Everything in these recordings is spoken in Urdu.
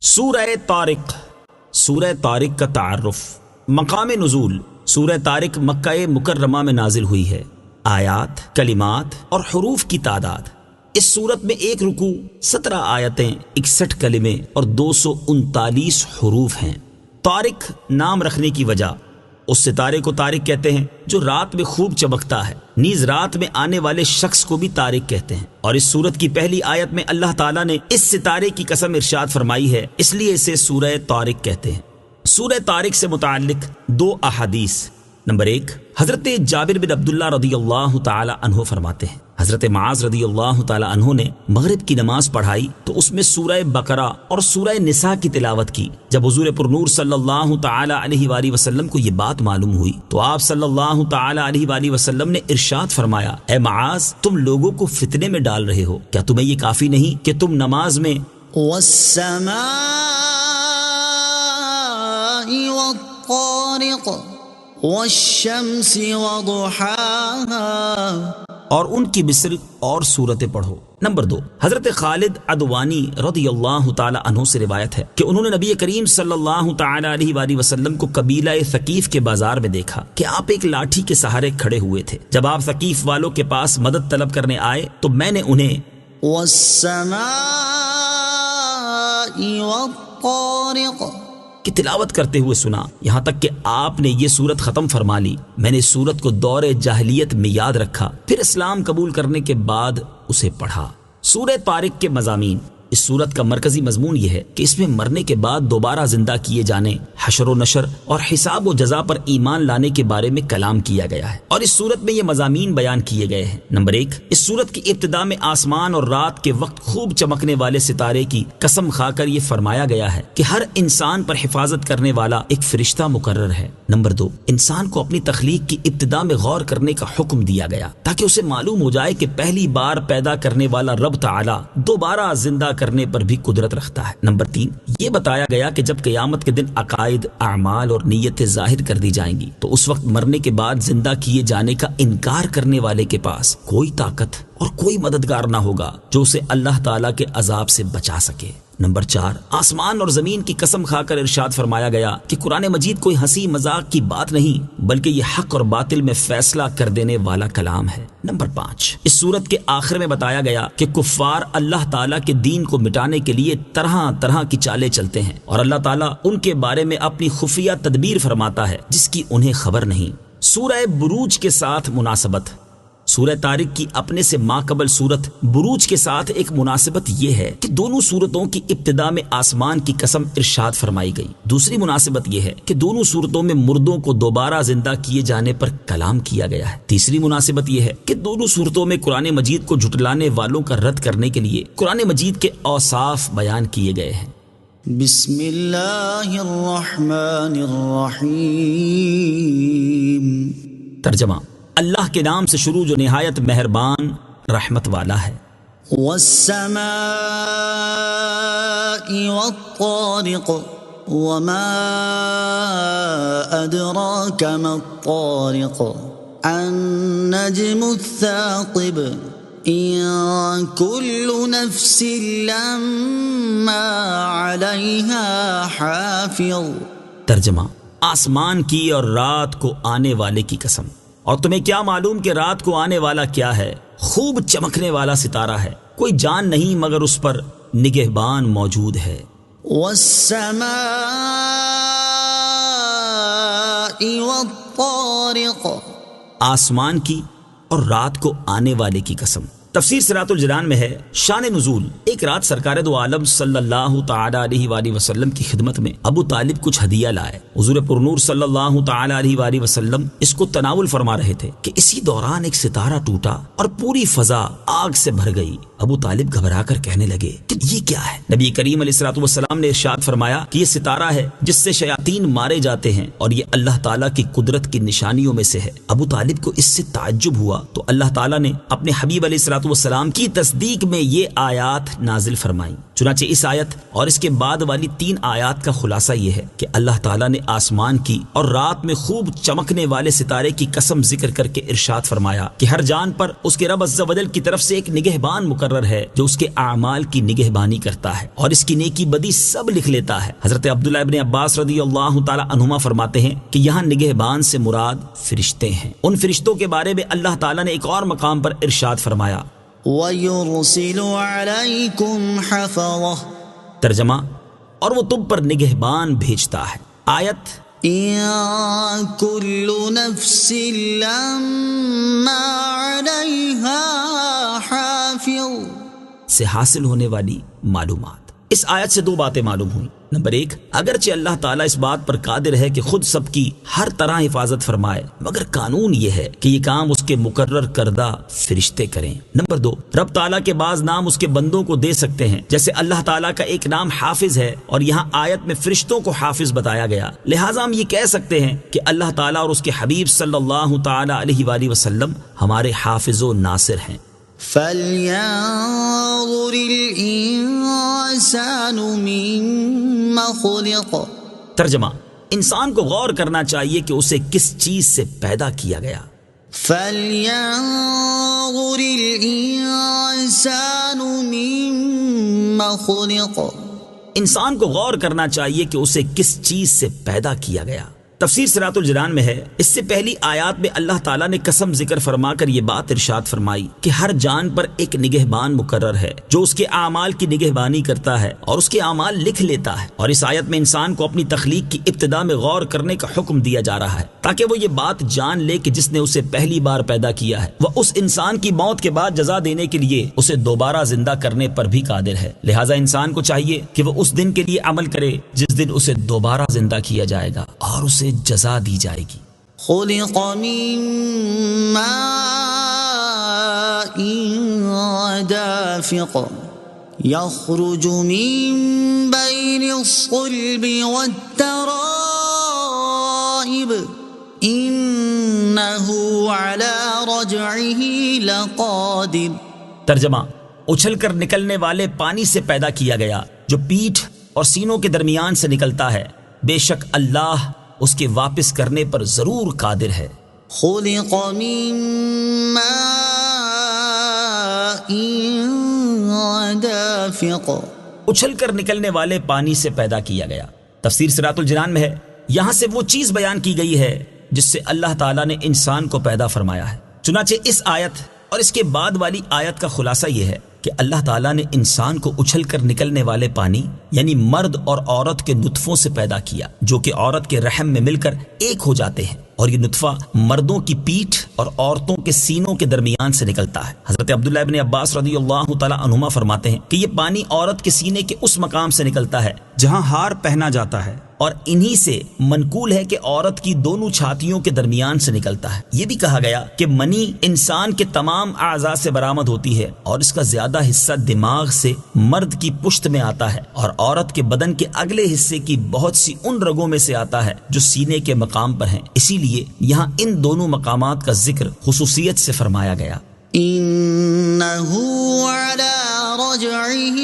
سورہ طارق، سورہ طارق کا تعارف۔ مقام نزول، سورہ طارق مکہ مکرمہ میں نازل ہوئی ہے۔ آیات، کلمات اور حروف کی تعداد، اس سورت میں ایک رکوع، 17 آیتیں، 61 کلمے اور 239 حروف ہیں۔ طارق نام رکھنے کی وجہ، اس ستارے کو طارق کہتے ہیں جو رات میں خوب چمکتا ہے، نیز رات میں آنے والے شخص کو بھی طارق کہتے ہیں۔ اور اس سورت کی پہلی آیت میں اللہ تعالیٰ نے اس ستارے کی قسم ارشاد فرمائی ہے، اس لیے اسے سورہ طارق کہتے ہیں۔ سورہ طارق سے متعلق 2 احادیث۔ نمبر 1، حضرت جابر بن عبداللہ رضی اللہ تعالی عنہ فرماتے ہیں، حضرت معاذ رضی اللہ تعالی عنہ نے مغرب کی نماز پڑھائی تو اس میں سورہ بقرہ اور سورہ نساء کی تلاوت کی۔ جب حضور پرنور صلی اللہ تعالی علیہ وآلہ وسلم کو یہ بات معلوم ہوئی تو آپ صلی اللہ تعالی علیہ وآلہ وسلم نے ارشاد فرمایا، اے معاذ، تم لوگوں کو فتنے میں ڈال رہے ہو، کیا تمہیں یہ کافی نہیں کہ تم نماز میں والسماء والطارق والشمس وضحاها اور ان کی مصر اور صورتیں پڑھو۔ نمبر 2، حضرت خالد عدوانی رضی اللہ تعالی عنہ سے روایت ہے کہ انہوں نے نبی کریم صلی اللہ تعالی علیہ وآلہ وسلم کو قبیلہ ثقیف کے بازار میں دیکھا کہ آپ ایک لاٹھی کے سہارے کھڑے ہوئے تھے۔ جب آپ ثقیف والوں کے پاس مدد طلب کرنے آئے تو میں نے انہیں والسماء والطارق کی تلاوت کرتے ہوئے سنا، یہاں تک کہ آپ نے یہ سورت ختم فرما لی۔ میں نے اس سورت کو دور جاہلیت میں یاد رکھا، پھر اسلام قبول کرنے کے بعد اسے پڑھا۔ سورہ طارق کے مضامین، اس سورت کا مرکزی مضمون یہ ہے کہ اس میں مرنے کے بعد دوبارہ زندہ کیے جانے، حشر و نشر اور حساب و جزا پر ایمان لانے کے بارے میں کلام کیا گیا ہے، اور اس سورت میں یہ مضامین بیان کیے گئے ہیں۔ نمبر 1، اس سورت کی ابتدا میں آسمان اور رات کے وقت خوب چمکنے والے ستارے کی قسم کھا کر یہ فرمایا گیا ہے کہ ہر انسان پر حفاظت کرنے والا ایک فرشتہ مقرر ہے۔ نمبر 2، انسان کو اپنی تخلیق کی ابتدا میں غور کرنے کا حکم دیا گیا تاکہ اسے معلوم ہو جائے کہ پہلی بار پیدا کرنے والا رب تعالی دوبارہ زندہ کرنے پر بھی قدرت رکھتا ہے۔ نمبر 3، یہ بتایا گیا کہ جب قیامت کے دن عقائد، اعمال اور نیتیں ظاہر کر دی جائیں گی تو اس وقت مرنے کے بعد زندہ کیے جانے کا انکار کرنے والے کے پاس کوئی طاقت اور کوئی مددگار نہ ہوگا جو اسے اللہ تعالیٰ کے عذاب سے بچا سکے۔ نمبر 4، آسمان اور زمین کی قسم کھا کر ارشاد فرمایا گیا کہ قرآن مجید کوئی ہنسی مذاق کی بات نہیں بلکہ یہ حق اور باطل میں فیصلہ کر دینے والا کلام ہے۔ نمبر 5، اس سورت کے آخر میں بتایا گیا کہ کفار اللہ تعالیٰ کے دین کو مٹانے کے لیے طرح طرح کی چالیں چلتے ہیں اور اللہ تعالیٰ ان کے بارے میں اپنی خفیہ تدبیر فرماتا ہے جس کی انہیں خبر نہیں۔ سورہ بروج کے ساتھ مناسبت، سورہ طارق کی اپنے سے ماقبل سورت بروج کے ساتھ ایک مناسبت یہ ہے کہ دونوں سورتوں کی ابتدا میں آسمان کی قسم ارشاد فرمائی گئی۔ دوسری مناسبت یہ ہے کہ دونوں سورتوں میں مردوں کو دوبارہ زندہ کیے جانے پر کلام کیا گیا ہے۔ تیسری مناسبت یہ ہے کہ دونوں سورتوں میں قرآن مجید کو جھٹلانے والوں کا رد کرنے کے لیے قرآن مجید کے اوصاف بیان کیے گئے ہیں۔ بسم اللہ الرحمن الرحیم۔ ترجمہ، اللہ کے نام سے شروع جو نہایت مہربان رحمت والا ہے۔ والسماء والطارق وما أدراك ما الطارق النجم الثاقب إن كل نفس لما عليها حافظ۔ ترجمہ، آسمان کی اور رات کو آنے والے کی قسم، اور تمہیں کیا معلوم کہ رات کو آنے والا کیا ہے؟ خوب چمکنے والا ستارہ ہے، کوئی جان نہیں مگر اس پر نگہبان موجود ہے۔ والسماء والطارق، آسمان کی اور رات کو آنے والے کی قسم۔ تفسیر صراط الجنان میں ہے، شان نزول، ایک رات سرکار دو عالم صلی اللہ تعالی علیہ وآلہ وسلم کی خدمت میں ابو طالب کچھ ہدیہ لائے۔ حضور پرنور صلی اللہ تعالی علیہ وآلہ وسلم اس کو تناول فرما رہے تھے کہ اسی دوران ایک ستارہ ٹوٹا اور پوری فضا آگ سے بھر گئی۔ ابو طالب گھبرا کر کہنے لگے کہ یہ کیا ہے؟ نبی کریم علیہ الصلوۃ والسلام نے ارشاد فرمایا کہ یہ ستارہ ہے جس سے شیاطین مارے جاتے ہیں اور یہ اللہ تعالیٰ کی قدرت کی نشانیوں میں سے ہے۔ ابو طالب کو اس سے تعجب ہوا تو اللہ تعالیٰ نے اپنے حبیب علیہ الصلوۃ والسلام کی تصدیق میں یہ آیات نازل فرمائیں۔ چنانچہ اس آیت اور اس کے بعد والی 3 آیات کا خلاصہ یہ ہے کہ اللہ تعالیٰ نے آسمان کی اور رات میں خوب چمکنے والے ستارے کی قسم ذکر کر کے ارشاد فرمایا کہ ہر جان پر اس کے رب عز و جل کی طرف سے ایک نگہبان مقرر ہے جو اس کے اعمال کی نگہبانی کرتا ہے اور اس کی نیکی بدی سب لکھ لیتا ہے۔ حضرت عبداللہ ابن عباس رضی اللہ تعالی عنہما فرماتے ہیں کہ یہاں نگہبان سے مراد فرشتے ہیں۔ ان فرشتوں کے بارے میں اللہ تعالیٰ نے ایک اور مقام پر ارشاد فرمایا، وَيُرْسِلُ عَلَيْكُمْ حَفَظَةً، ترجمہ، اور وہ تم پر نگہبان بھیجتا ہے۔ آیت إِن كُلُّ نَفْسٍ لَمَّا عَلَيْهَا حَافِظٌ سے حاصل ہونے والی معلومات۔ اس آیت سے 2 باتیں معلوم ہوئیں۔ نمبر 1، اگرچہ اللہ تعالیٰ اس بات پر قادر ہے کہ خود سب کی ہر طرح حفاظت فرمائے، مگر قانون یہ ہے کہ یہ کام اس کے مقرر کردہ فرشتے کریں۔ نمبر 2، رب تعالیٰ کے بعض نام اس کے بندوں کو دے سکتے ہیں، جیسے اللہ تعالیٰ کا ایک نام حافظ ہے اور یہاں آیت میں فرشتوں کو حافظ بتایا گیا، لہٰذا ہم یہ کہہ سکتے ہیں کہ اللہ تعالیٰ اور اس کے حبیب صلی اللہ تعالیٰ علیہ وآلہ وسلم ہمارے حافظ و ناصر ہیں۔ فَلْيَنظُرِ الْإِنسَانُ مِمَّ خُلِقَ، ترجمہ، انسان کو غور کرنا چاہیے کہ اسے کس چیز سے پیدا کیا گیا۔ فَلْيَنظُرِ الْإِنسَانُ مِمَّ خُلِقَ، انسان کو غور کرنا چاہیے کہ اسے کس چیز سے پیدا کیا گیا۔ تفسیر صراط الجنان میں ہے، اس سے پہلی آیات میں اللہ تعالیٰ نے قسم ذکر فرما کر یہ بات ارشاد فرمائی کہ ہر جان پر ایک نگہبان مقرر ہے جو اس کے اعمال کی نگہبانی کرتا ہے اور اس کے اعمال لکھ لیتا ہے، اور اس آیت میں انسان کو اپنی تخلیق کی ابتدا میں غور کرنے کا حکم دیا جا رہا ہے تاکہ وہ یہ بات جان لے کہ جس نے اسے پہلی بار پیدا کیا ہے وہ اس انسان کی موت کے بعد جزا دینے کے لیے اسے دوبارہ زندہ کرنے پر بھی قادر ہے، لہٰذا انسان کو چاہیے کہ وہ اس دن کے لیے عمل کرے جس دن اسے دوبارہ زندہ کیا جائے گا اور اسے جزا دی جائے گی۔ خُلِقَ مِن مَّاءٍ دَافِقٍ يَخْرُجُ مِن بَيْنِ الصُّلْبِ وَالتَّرَائِبِ إِنَّهُ عَلَى رَجْعِهِ لَقَادِرٌ، ترجمہ، اچھل کر نکلنے والے پانی سے پیدا کیا گیا جو پیٹھ اور سینوں کے درمیان سے نکلتا ہے، بے شک اللہ اس کے واپس کرنے پر ضرور قادر ہے۔ خُلِقَ مِن مَّاءٍ دَافِقٍ، اچھل کر نکلنے والے پانی سے پیدا کیا گیا۔ تفسیر صراط الجنان میں ہے، یہاں سے وہ چیز بیان کی گئی ہے جس سے اللہ تعالیٰ نے انسان کو پیدا فرمایا ہے۔ چنانچہ اس آیت اور اس کے بعد والی آیت کا خلاصہ یہ ہے کہ اللہ تعالیٰ نے انسان کو اچھل کر نکلنے والے پانی یعنی مرد اور عورت کے نطفوں سے پیدا کیا جو کہ عورت کے رحم میں مل کر ایک ہو جاتے ہیں، اور یہ نطفہ مردوں کی پیٹھ اور عورتوں کے سینوں کے درمیان سے نکلتا ہے۔ حضرت عبداللہ ابن عباس رضی اللہ تعالی عنہما فرماتے ہیں کہ یہ پانی عورت کے سینے کے اس مقام سے نکلتا ہے جہاں ہار پہنا جاتا ہے، اور انہی سے منقول ہے کہ عورت کی دونوں چھاتیوں کے درمیان سے نکلتا ہے۔ یہ بھی کہا گیا کہ منی انسان کے تمام اعضاء سے برآمد ہوتی ہے اور اس کا زیادہ حصہ دماغ سے مرد کی پشت میں آتا ہے اور عورت کے بدن کے اگلے حصے کی بہت سی ان رگوں میں سے آتا ہے جو سینے کے مقام پر ہیں، اسی لیے یہاں ان دونوں مقامات کا ذکر خصوصیت سے فرمایا گیا۔ إِنَّهُ عَلَى رَجْعِهِ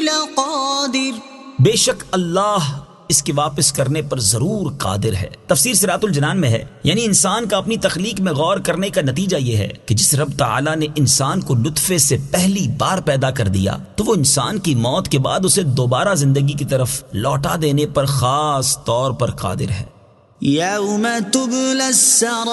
لَقَادِرٌ، بے شک اللہ اس کے واپس کرنے پر ضرور قادر ہے۔ تفسیر صراط الجنان میں ہے، یعنی انسان کا اپنی تخلیق میں غور کرنے کا نتیجہ یہ ہے کہ جس رب تعالیٰ نے انسان کو نطفے سے پہلی بار پیدا کر دیا تو وہ انسان کی موت کے بعد اسے دوبارہ زندگی کی طرف لوٹا دینے پر خاص طور پر قادر ہے۔ يَوْمَ تُبْلَى السَّرَائِرُ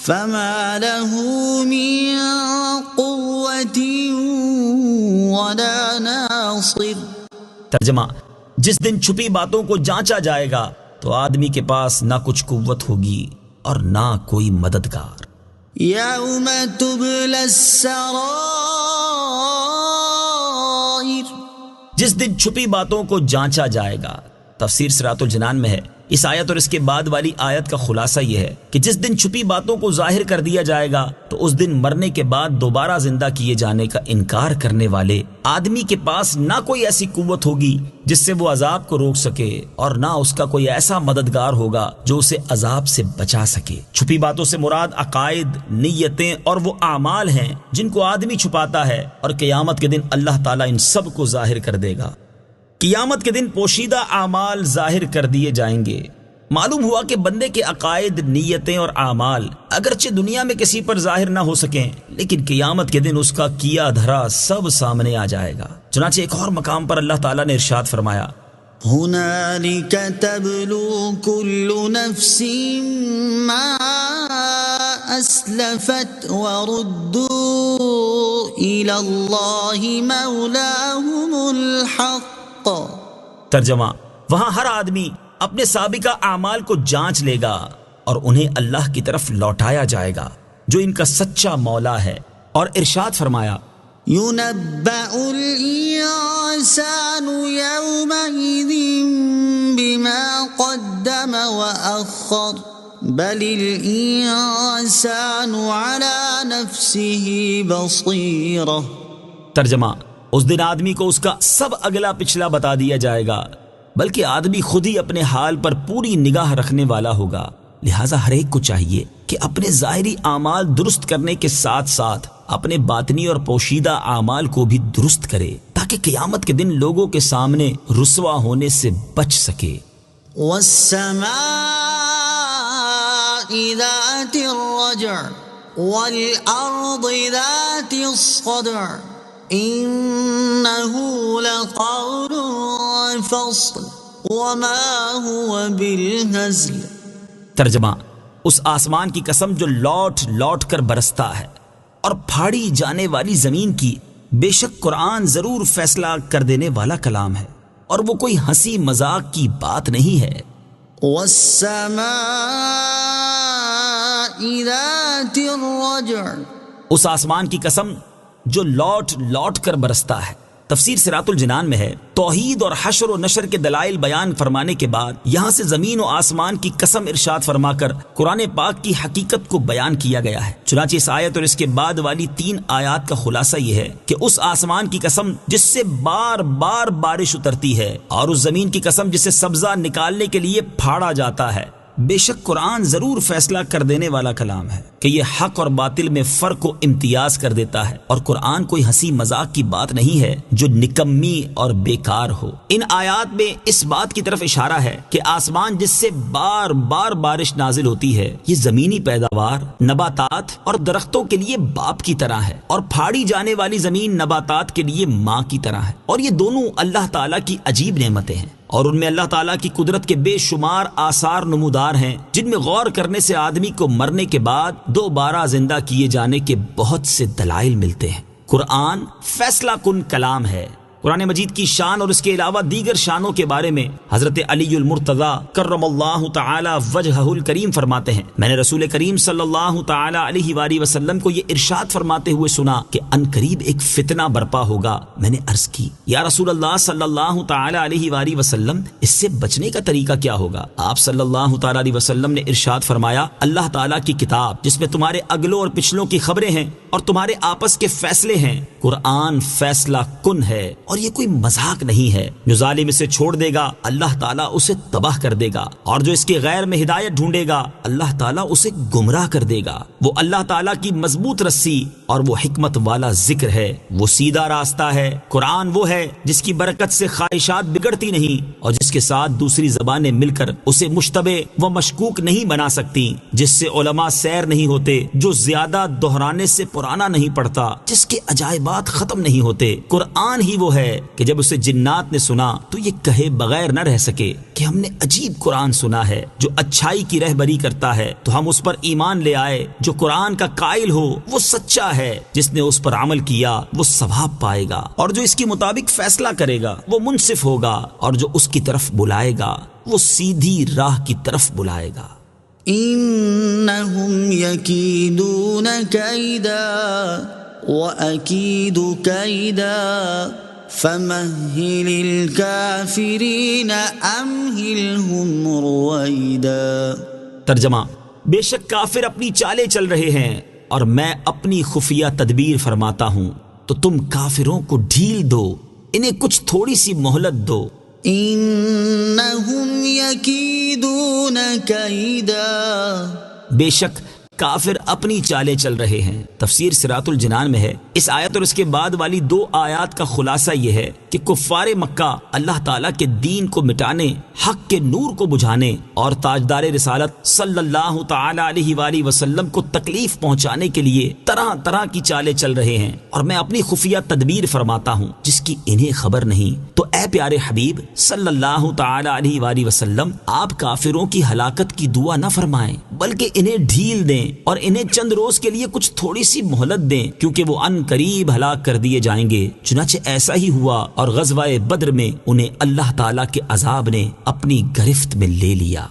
فَمَا لَهُ مِن قُوَّةٍ وَلَا نَاصِرٍ، ترجمہ، جس دن چھپی باتوں کو جانچا جائے گا تو آدمی کے پاس نہ کچھ قوت ہوگی اور نہ کوئی مددگار۔ يَوْمَ تُبْلَى السَّرَائِرُ، جس دن چھپی باتوں کو جانچا جائے گا۔ تفسیر صراط الجنان میں ہے، اس آیت اور اس کے بعد والی آیت کا خلاصہ یہ ہے کہ جس دن چھپی باتوں کو ظاہر کر دیا جائے گا تو اس دن مرنے کے بعد دوبارہ زندہ کیے جانے کا انکار کرنے والے آدمی کے پاس نہ کوئی ایسی قوت ہوگی جس سے وہ عذاب کو روک سکے اور نہ اس کا کوئی ایسا مددگار ہوگا جو اسے عذاب سے بچا سکے۔ چھپی باتوں سے مراد عقائد، نیتیں اور وہ اعمال ہیں جن کو آدمی چھپاتا ہے، اور قیامت کے دن اللہ تعالیٰ ان سب کو ظاہر کر دے گا۔ قیامت کے دن پوشیدہ اعمال ظاہر کر دیے جائیں گے۔ معلوم ہوا کہ بندے کے عقائد، نیتیں اور اعمال اگرچہ دنیا میں کسی پر ظاہر نہ ہو سکیں، لیکن قیامت کے دن اس کا کیا دھرا سب سامنے آ جائے گا۔ چنانچہ ایک اور مقام پر اللہ تعالیٰ نے ارشاد فرمایا، هنالك تبلو كل نفس ما أسلفت وردوا إلى الله مولاهم الحق۔ ترجمہ، وہاں ہر آدمی اپنے سابقہ اعمال کو جانچ لے گا اور انہیں اللہ کی طرف لوٹایا جائے گا جو ان کا سچا مولا ہے۔ اور ارشاد فرمایا، ينبأ الإنسان يومئذ بما قدم وأخر بل الإنسان على نفسه بصيرة۔ ترجمہ، اس دن آدمی کو اس کا سب اگلا پچھلا بتا دیا جائے گا، بلکہ آدمی خود ہی اپنے حال پر پوری نگاہ رکھنے والا ہوگا۔ لہٰذا ہر ایک کو چاہیے کہ اپنے ظاہری اعمال درست کرنے کے ساتھ ساتھ اپنے باطنی اور پوشیدہ اعمال کو بھی درست کرے تاکہ قیامت کے دن لوگوں کے سامنے رسوا ہونے سے بچ سکے۔ والسماء ذات الرجع والأرض ذات الصدع إنه لقول فصل وما هو بالهزل۔ ترجمہ، اس آسمان کی قسم جو لوٹ لوٹ کر برستا ہے اور پھاڑی جانے والی زمین کی، بے شک قرآن ضرور فیصلہ کر دینے والا کلام ہے اور وہ کوئی ہنسی مذاق کی بات نہیں ہے۔ والسماء ذات الرجع، اس آسمان کی قسم جو لوٹ لوٹ کر برستا ہے۔ تفسیر صراط الجنان میں ہے، توحید اور حشر و نشر کے دلائل بیان فرمانے کے بعد یہاں سے زمین و آسمان کی قسم ارشاد فرما کر قرآن پاک کی حقیقت کو بیان کیا گیا ہے۔ چنانچہ اس آیت اور اس کے بعد والی 3 آیات کا خلاصہ یہ ہے کہ اس آسمان کی قسم جس سے بار بار بارش اترتی ہے، اور اس زمین کی قسم جسے سبزہ نکالنے کے لیے پھاڑا جاتا ہے، بے شک قرآن ضرور فیصلہ کر دینے والا کلام ہے کہ یہ حق اور باطل میں فرق و امتیاز کر دیتا ہے، اور قرآن کوئی ہنسی مذاق کی بات نہیں ہے جو نکمی اور بیکار ہو۔ ان آیات میں اس بات کی طرف اشارہ ہے کہ آسمان جس سے بار بار بارش نازل ہوتی ہے، یہ زمینی پیداوار، نباتات اور درختوں کے لیے باپ کی طرح ہے، اور پھاڑی جانے والی زمین نباتات کے لیے ماں کی طرح ہے، اور یہ دونوں اللہ تعالیٰ کی عجیب نعمتیں ہیں، اور ان میں اللہ تعالیٰ کی قدرت کے بے شمار آثار نمودار ہیں جن میں غور کرنے سے آدمی کو مرنے کے بعد دوبارہ زندہ کیے جانے کے بہت سے دلائل ملتے ہیں۔ قرآن فیصلہ کن کلام ہے۔ قرآن مجید کی شان اور اس کے علاوہ دیگر شانوں کے بارے میں حضرت علی المرتضیٰ کرم اللہ تعالی وجہہ الکریم فرماتے ہیں، میں نے رسول کریم صلی اللہ تعالی علیہ وآلہ وسلم کو یہ ارشاد فرماتے ہوئے سنا کہ عنقریب ایک فتنہ برپا ہوگا۔ میں نے عرض کی، یا رسول اللہ صلی اللہ تعالی علیہ وآلہ وسلم، اس سے بچنے کا طریقہ کیا ہوگا؟ آپ صلی اللہ تعالی علیہ وسلم نے ارشاد فرمایا، اللہ تعالیٰ کی کتاب جس میں تمہارے اگلوں اور پچھلوں کی خبریں ہیں اور تمہارے آپس کے فیصلے ہیں، قرآن فیصلہ کن ہے اور یہ کوئی مذاق نہیں ہے۔ جو ظالم اسے چھوڑ دے گا اللہ تعالیٰ اسے تباہ کر دے گا، اور جو اس کے غیر میں ہدایت ڈھونڈے گا اللہ تعالیٰ اسے گمراہ کر دے گا۔ وہ اللہ تعالیٰ کی مضبوط رسی اور وہ حکمت والا ذکر ہے، وہ سیدھا راستہ ہے۔ قرآن وہ ہے جس کی برکت سے خواہشات بگڑتی نہیں اور جس کے ساتھ دوسری زبانیں مل کر اسے مشتبہ و مشکوک نہیں بنا سکتی، جس سے علماء سیر نہیں ہوتے، جو زیادہ دہرانے سے پرانا نہیں پڑتا، جس کے عجائبات ختم نہیں ہوتے۔ قرآن ہی وہ ہے کہ جب اسے جنات نے سنا تو یہ کہے بغیر نہ رہ سکے کہ ہم نے عجیب قرآن سنا ہے جو اچھائی کی رہبری کرتا ہے، تو ہم اس پر ایمان لے آئے۔ جو قرآن کا قائل ہو وہ سچا ہے، جس نے اس پر عمل کیا وہ ثواب پائے گا، اور جو اس کے مطابق فیصلہ کرے گا وہ منصف ہوگا، اور جو اس کی طرف بلائے گا وہ سیدھی راہ کی طرف بلائے گا۔ إنهم يكيدون كيدا وأكيد كيدا فمهل الكافرين أمهلهم رويدا۔ ترجمہ: بے شک کافر اپنی چالیں چل رہے ہیں اور میں اپنی خفیہ تدبیر فرماتا ہوں، تو تم کافروں کو ڈھیل دو، انہیں کچھ تھوڑی سی مہلت دو۔ إنهم يكيدون كيدا۔ بے شک کافر اپنی چالیں چل رہے ہیں۔ تفسیر صراط الجنان میں ہے، اس آیت اور اس کے بعد والی 2 آیات کا خلاصہ یہ ہے کہ کفار مکہ اللہ تعالیٰ کے دین کو مٹانے، حق کے نور کو بجھانے اور تاجدار رسالت صلی اللہ تعالی علیہ وآلہ وسلم کو تکلیف پہنچانے کے لیے طرح طرح کی چالیں چل رہے ہیں، اور میں اپنی خفیہ تدبیر فرماتا ہوں جس کی انہیں خبر نہیں۔ تو اے پیارے حبیب صلی اللہ تعالی علیہ وآلہ وسلم، آپ کافروں کی ہلاکت کی دعا نہ فرمائیں، بلکہ انہیں ڈھیل دیں اور انہیں چند روز کے لیے کچھ تھوڑی سی مہلت دیں، کیونکہ وہ ان قریب ہلاک کر دیے جائیں گے۔ چنانچہ ایسا ہی ہوا، اور غزوہ بدر میں انہیں اللہ تعالیٰ کے عذاب نے اپنی گرفت میں لے لیا۔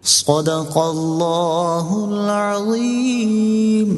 صدق اللہ العظیم۔